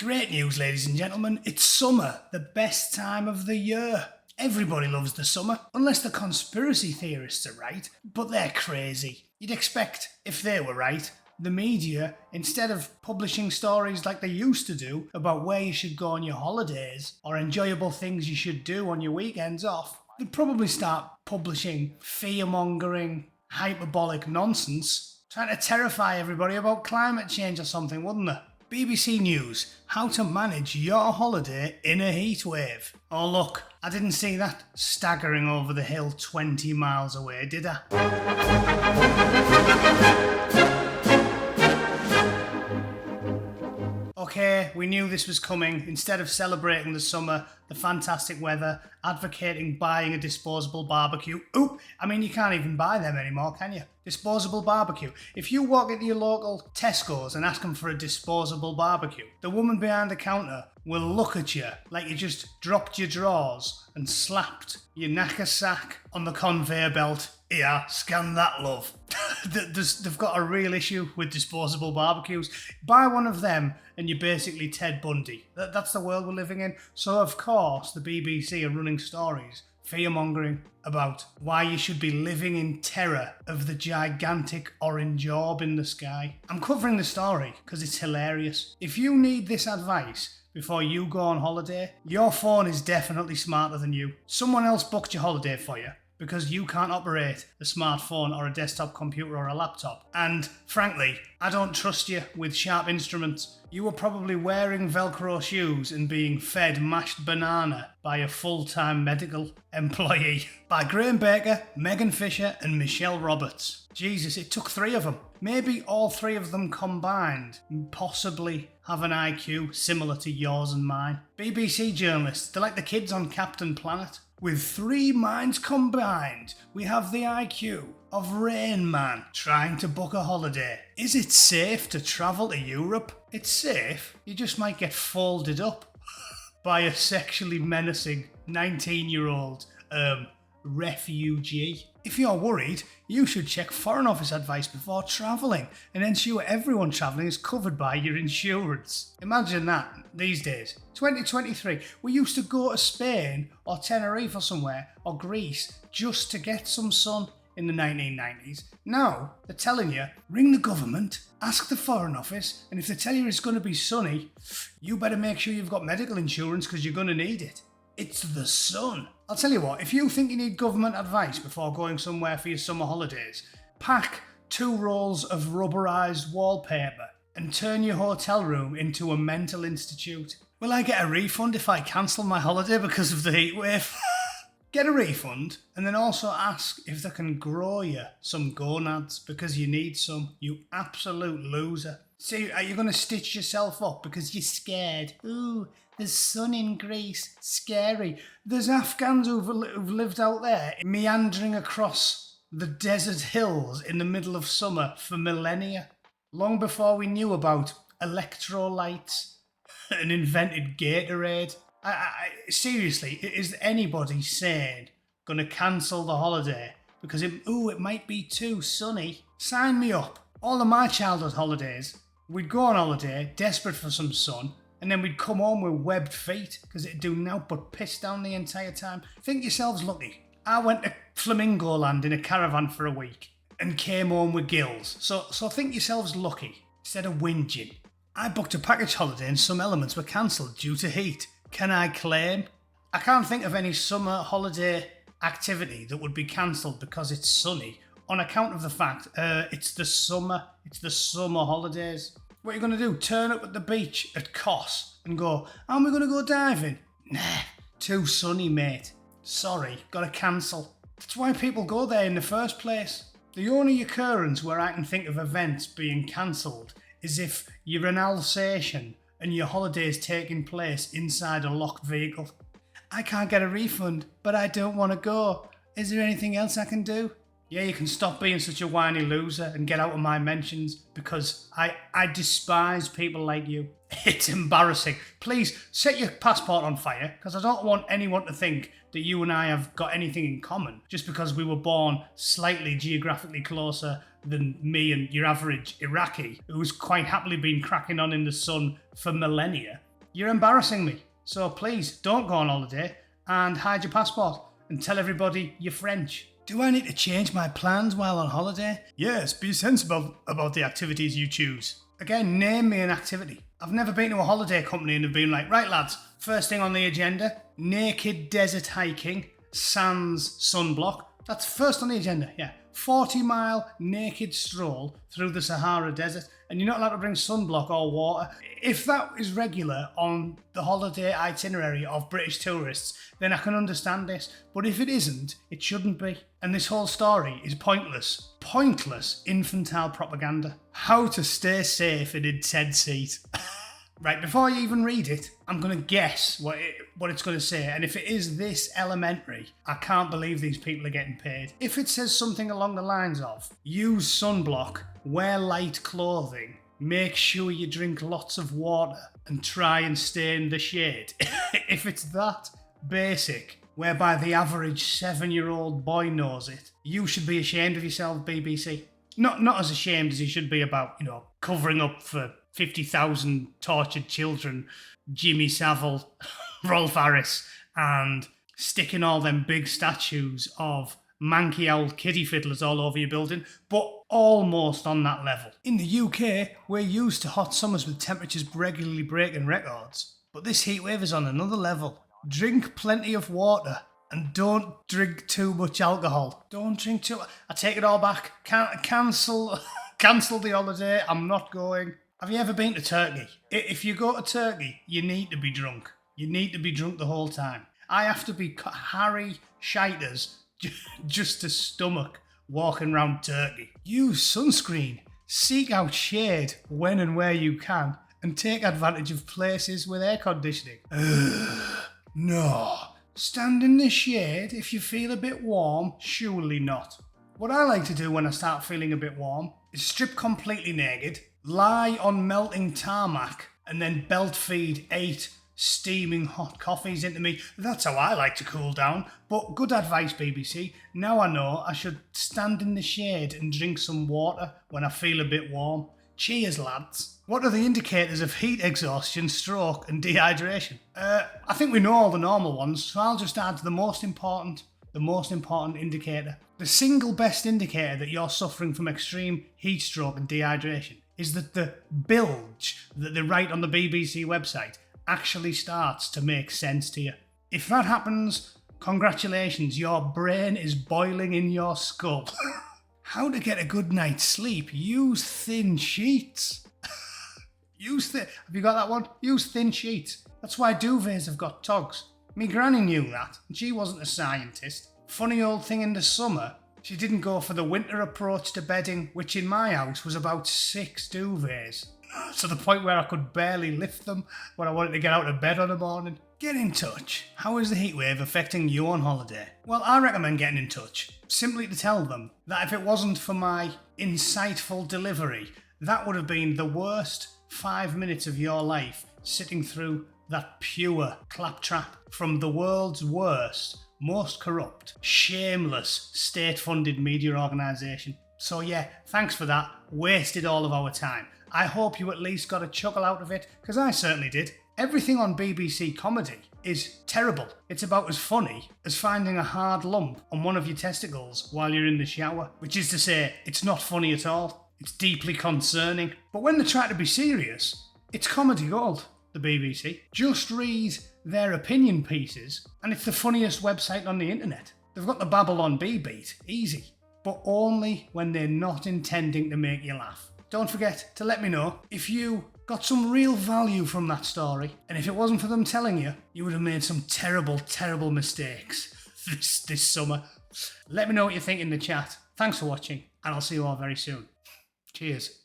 Great news, ladies and gentlemen. It's summer, the best time of the year. Everybody loves the summer, unless the conspiracy theorists are right, but they're crazy. You'd expect, if they were right, the media, instead of publishing stories like they used to do about where you should go on your holidays or enjoyable things you should do on your weekends off, they'd probably start publishing fear-mongering, hyperbolic nonsense, trying to terrify everybody about climate change or something, wouldn't they? BBC News, how to manage your holiday in a heatwave. Oh look, I didn't see that staggering over the hill 20 miles away, did I? Okay, we knew this was coming. Instead of celebrating the summer, the fantastic weather, advocating buying a disposable barbecue. You can't even buy them anymore, can you? Disposable barbecue. If you walk into your local Tesco's and ask them for a disposable barbecue, the woman behind the counter will look at you like you just dropped your drawers and slapped your knackersack on the conveyor belt. Here, scan that, love. They've got a real issue with disposable barbecues. Buy one of them and you're basically Ted Bundy. That's the world we're living in. So of course the BBC are running stories, fear-mongering about why you should be living in terror of the gigantic orange orb in the sky. I'm covering the story because it's hilarious. If you need this advice before you go on holiday, your phone is definitely smarter than you. Someone else booked your holiday for you because you can't operate a smartphone or a desktop computer or a laptop. And frankly, I don't trust you with sharp instruments. You were probably wearing Velcro shoes and being fed mashed banana by a full-time medical employee. By Graham Baker, Megan Fisher and Michelle Roberts. Jesus, it took 3 of them. Maybe all 3 of them combined possibly have an IQ similar to yours and mine. BBC journalists, they're like the kids on Captain Planet. With 3 minds combined, we have the IQ of Rain Man trying to book a holiday. Is it safe to travel to Europe? It's safe, you just might get folded up by a sexually menacing 19-year-old refugee. If you're worried, you should check Foreign Office advice before travelling and ensure everyone travelling is covered by your insurance. Imagine that these days. 2023, we used to go to Spain or Tenerife or somewhere, or Greece, just to get some sun in the 1990s. Now, they're telling you, ring the government, ask the Foreign Office, and if they tell you it's going to be sunny, you better make sure you've got medical insurance because you're going to need it. It's the sun. I'll tell you what, if you think you need government advice before going somewhere for your summer holidays, pack 2 rolls of rubberised wallpaper and turn your hotel room into a mental institute. Will I get a refund if I cancel my holiday because of the heatwave? Get a refund and then also ask if they can grow you some gonads because you need some, you absolute loser. See, are you going to stitch yourself up because you're scared? Ooh, there's sun in Greece. Scary. There's Afghans who've lived out there meandering across the desert hills in the middle of summer for millennia. Long before we knew about electrolytes and invented Gatorade. Seriously, is anybody sane going to cancel the holiday because it might be too sunny? Sign me up. All of my childhood holidays, we'd go on holiday, desperate for some sun, and then we'd come home with webbed feet because it'd do nought but piss down the entire time. Think yourselves lucky. I went to Flamingo Land in a caravan for a week and came home with gills. So think yourselves lucky instead of whinging. I booked a package holiday and some elements were cancelled due to heat. Can I claim? I can't think of any summer holiday activity that would be cancelled because it's sunny on account of the fact it's the summer holidays. What are you going to do? Turn up at the beach at Kos and go, aren't we going to go diving? Nah, too sunny, mate. Sorry, gotta cancel. That's why people go there in the first place. The only occurrence where I can think of events being cancelled is if you're an Alsatian and your holiday is taking place inside a locked vehicle. I can't get a refund, but I don't want to go. Is there anything else I can do? Yeah, you can stop being such a whiny loser and get out of my mentions because I despise people like you. It's embarrassing. Please set your passport on fire because I don't want anyone to think that you and I have got anything in common just because we were born slightly geographically closer than me and your average Iraqi who's quite happily been cracking on in the sun for millennia. You're embarrassing me. So please don't go on holiday and hide your passport and tell everybody you're French. Do I need to change my plans while on holiday? Yes, be sensible about the activities you choose. Again, name me an activity. I've never been to a holiday company and have been like, right lads, first thing on the agenda, naked desert hiking, sans sunblock. That's first on the agenda, yeah. 40-mile naked stroll through the Sahara Desert, and you're not allowed to bring sunblock or water. If that is regular on the holiday itinerary of British tourists, then I can understand this. But if it isn't, it shouldn't be. And this whole story is pointless. Pointless infantile propaganda. How to stay safe in a tent seat. Right, before you even read it, I'm going to guess what it's going to say. And if it is this elementary, I can't believe these people are getting paid. If it says something along the lines of, use sunblock, wear light clothing, make sure you drink lots of water, and try and stay in the shade. If it's that basic, whereby the average 7-year-old boy knows it, you should be ashamed of yourself, BBC. Not as ashamed as you should be about, covering up for 50,000 tortured children, Jimmy Savile, Rolf Harris, and sticking all them big statues of manky old kiddie fiddlers all over your building, but almost on that level. In the UK, we're used to hot summers with temperatures regularly breaking records, but this heatwave is on another level. Drink plenty of water and don't drink too much alcohol. Don't drink too... I take it all back. Cancel the holiday. I'm not going. Have you ever been to Turkey? If you go to Turkey, you need to be drunk. You need to be drunk the whole time. I have to be Harry Shiters just to stomach walking around Turkey. Use sunscreen. Seek out shade when and where you can, and take advantage of places with air conditioning. No. Stand in the shade if you feel a bit warm? Surely not. What I like to do when I start feeling a bit warm is strip completely naked, lie on melting tarmac, and then belt feed 8 steaming hot coffees into me. That's how I like to cool down. But good advice, BBC. Now I know I should stand in the shade and drink some water when I feel a bit warm. Cheers, lads. What are the indicators of heat exhaustion, stroke, and dehydration? I think we know all the normal ones, so I'll just add the most important indicator. The single best indicator that you're suffering from extreme heat stroke and dehydration is that the bilge that they write on the BBC website actually starts to make sense to you. If that happens, congratulations, your brain is boiling in your skull. How to get a good night's sleep? Use thin sheets. Have you got that one? Use thin sheets. That's why duvets have got togs. Me granny knew that, and she wasn't a scientist. Funny old thing in the summer, she didn't go for the winter approach to bedding, which in my house was about 6 duvets. To the point where I could barely lift them when I wanted to get out of bed on a morning. Get in touch. How is the heatwave affecting you on holiday? Well, I recommend getting in touch, simply to tell them that if it wasn't for my insightful delivery, that would have been the worst 5 minutes of your life, sitting through that pure claptrap from the world's worst, most corrupt, shameless, state-funded media organisation. So yeah, thanks for that. Wasted all of our time. I hope you at least got a chuckle out of it, because I certainly did. Everything on BBC Comedy is terrible. It's about as funny as finding a hard lump on one of your testicles while you're in the shower, which is to say, it's not funny at all. It's deeply concerning. But when they try to be serious, it's comedy gold, the BBC. Just read their opinion pieces, and it's the funniest website on the internet. They've got the Babylon Bee beat, easy, but only when they're not intending to make you laugh. Don't forget to let me know if you got some real value from that story, and if it wasn't for them telling you, you would have made some terrible, terrible mistakes this summer. Let me know what you think in the chat. Thanks for watching, and I'll see you all very soon. Cheers.